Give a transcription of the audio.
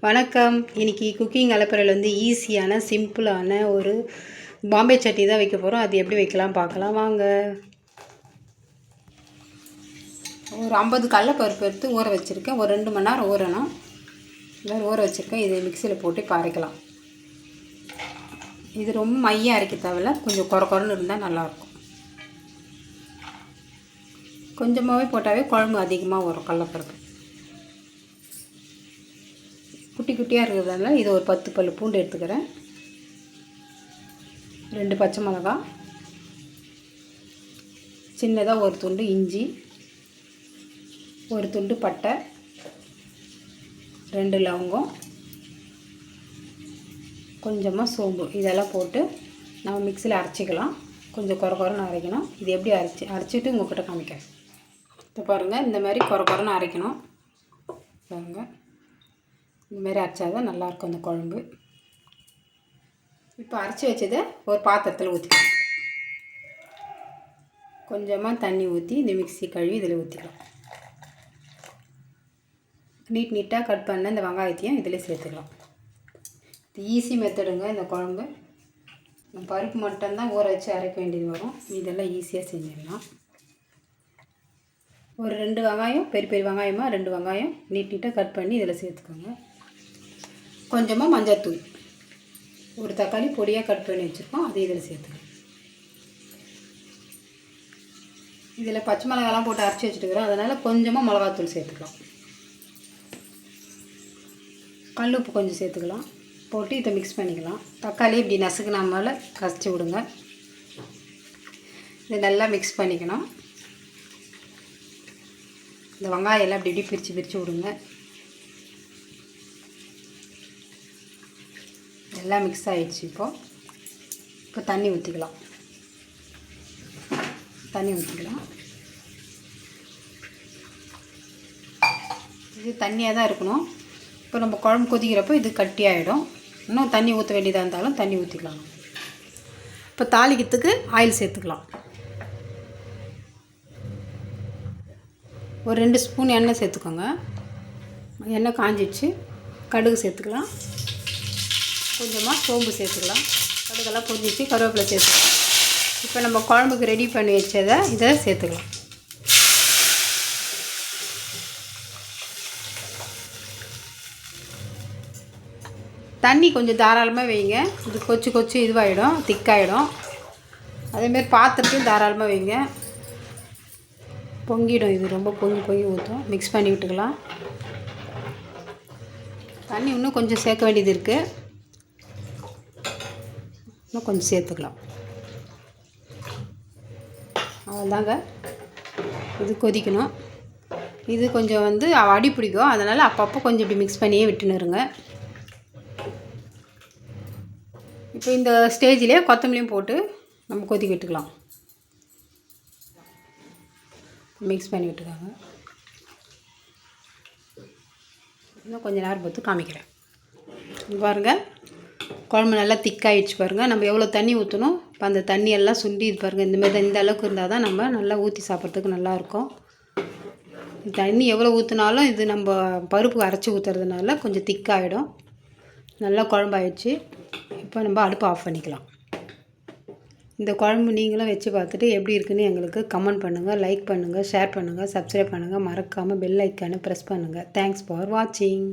வணக்கம். இன்றைக்கி குக்கிங் அலப்பறையில் ஈஸியான சிம்பிளான ஒரு பாம்பே சட்னி தான் வைக்க போகிறோம். அது எப்படி வைக்கலாம் பார்க்கலாம் வாங்க. ஒரு 50 கடலைப்பருப்பு எடுத்து ஊற வச்சுருக்கேன். ஒரு 2 மணி நேரம் ஊறணும். இதில் ஊற வச்சுருக்கேன். இதை மிக்சியில் போட்டு இப்போ அரைக்கலாம். இது ரொம்ப மையம் அரைக்க தேவையில்ல, கொஞ்சம் குறன்னு இருந்தால் நல்லாயிருக்கும். கொஞ்சமாகவே போட்டாவே குழம்பு அதிகமாக வரும். கடலைப்பருப்பு குட்டி குட்டியாக இருக்கிறதுனால இது ஒரு 10 பல் பூண்டு எடுத்துக்கிறேன். 2 பச்சை மிளகா, சின்னதாக ஒரு துண்டு இஞ்சி, ஒரு துண்டு பட்டை, 2 லவங்கம், கொஞ்சமாக சோம்பு, இதெல்லாம் போட்டு நம்ம மிக்சியில் அரைச்சிக்கலாம். கொஞ்சம் குறன்னு அரைக்கணும். இது எப்படி அரைச்சிட்டு உங்கள்கிட்ட காமிக்கிறேன். இப்போ பாருங்கள், இந்த மாதிரி குறன்னு அரைக்கணும். பாருங்கள், இந்தமாரி அரைச்சாதான் நல்லாயிருக்கும் அந்த குழம்பு. இப்போ அரைச்சி வச்சதை ஒரு பாத்திரத்தில் ஊற்றிக்கலாம். கொஞ்சமாக தண்ணி ஊற்றி இந்த மிக்ஸி கழுவி இதில் ஊற்றிக்கலாம். நீட்டாக கட் பண்ண இந்த வெங்காயத்தையும் இதில் சேர்த்துக்கலாம். இது ஈஸி மெத்தடுங்க. இந்த குழம்பு பருப்பு மட்டும்தான் ஊற வச்சு அரைக்க வேண்டியது வரும். இதெல்லாம் ஈஸியாக செஞ்சிடலாம். ஒரு 2 வெங்காயம், பெரிய வெங்காயமாக 2 வெங்காயம் நீட்டாக கட் பண்ணி இதில் சேர்த்துக்கோங்க. கொஞ்சமாக மஞ்சள்தூள், ஒரு தக்காளி பொடியாக கட் பண்ணி வச்சுருக்கோம், அது இதில் சேர்த்துக்கலாம். இதில் பச்சை மிளகாலாம் போட்டு அரைச்சி வச்சுட்டுக்கிறோம், அதனால் கொஞ்சமாக மிளகாத்தூள் சேர்த்துக்கலாம். கல் உப்பு கொஞ்சம் சேர்த்துக்கலாம். போட்டு இதை மிக்ஸ் பண்ணிக்கலாம். தக்காளி இப்படி நசுக்கு நம்மளால் கசிச்சு விடுங்க. இது நல்லா மிக்ஸ் பண்ணிக்கணும். இந்த வெங்காயம் எல்லாம் இப்படி பிரித்து விடுங்க. எல்லாம் மிக்ஸ் ஆகிடுச்சு. இப்போ தண்ணி ஊற்றிக்கலாம். இது தண்ணியாக தான் இருக்கணும். இப்போ நம்ம குழம்பு கொதிக்கிறப்போ இது கட்டியாகிடும். இன்னும் தண்ணி ஊற்ற வேண்டியதாக இருந்தாலும் தண்ணி ஊற்றிக்கலாம். இப்போ தாளிக்கிறதுக்கு ஆயில் சேர்த்துக்கலாம். ஒரு 2 ஸ்பூன் எண்ணெய் சேர்த்துக்கோங்க. எண்ணெய் காஞ்சிடுச்சு. கடுகு சேர்த்துக்கலாம். கொஞ்சமாக சோம்பு சேர்த்துக்கலாம். கடுகெல்லாம் பொரிஞ்சிச்சு. கருவேப்பிலை சேர்த்துக்கலாம். இப்போ நம்ம குழம்புக்கு ரெடி பண்ணி வச்சதை இதை சேர்த்துக்கலாம். தண்ணி கொஞ்சம் தாராளமாக வைங்க. இது கொச்சு இதுவாகிடும், திக்காகிடும். அதேமாரி பாத்திரத்தையும் தாராளமாக வைங்க. பொங்கிடும். இது ரொம்ப பொங்கி ஊற்றும். மிக்ஸ் பண்ணி விட்டுக்கலாம். தண்ணி இன்னும் கொஞ்சம் சேர்க்க வேண்டியது இருக்குது. இன்னும் கொஞ்சம் சேர்த்துக்கலாம். அவ்வளோதாங்க. இது கொதிக்கணும். இது கொஞ்சம் அடி பிடிக்கும். அதனால் அப்பப்போ கொஞ்சம் இப்படி மிக்ஸ் பண்ணியே விட்டுனுருங்க. இப்போ இந்த ஸ்டேஜிலே கொத்தமல்லியும் போட்டு நம்ம கொதிக்க விட்டுக்கலாம். மிக்ஸ் பண்ணி விட்டுக்காங்க. இன்னும் கொஞ்சம் நேரம் பார்த்து காமிக்கிறேன். பாருங்கள், குழம்பு நல்லா திக்காகிடுச்சு. பாருங்கள், நம்ம எவ்வளோ தண்ணி ஊற்றணும். இப்போ அந்த தண்ணியெல்லாம் சுண்டி இது பாருங்கள். இந்தமாதிரி இந்த அளவுக்கு இருந்தால் தான் நம்ம நல்லா ஊற்றி சாப்பிட்றதுக்கு நல்லாயிருக்கும். தண்ணி எவ்வளோ ஊற்றினாலும் இது நம்ம பருப்பு அரைச்சி ஊற்றுறதுனால கொஞ்சம் திக்காகிடும். நல்லா குழம்பாயிடுச்சு. இப்போ நம்ம அடுப்பு ஆஃப் பண்ணிக்கலாம். இந்த குழம்பு நீங்களும் வச்சு பார்த்துட்டு எப்படி இருக்குன்னு எங்களுக்கு கமெண்ட் பண்ணுங்கள், லைக் பண்ணுங்கள், ஷேர் பண்ணுங்கள், சப்ஸ்கிரைப் பண்ணுங்கள். மறக்காமல் பெல் ஐக்கானை ப்ரெஸ் பண்ணுங்கள். தேங்க்ஸ் ஃபார் வாட்சிங்.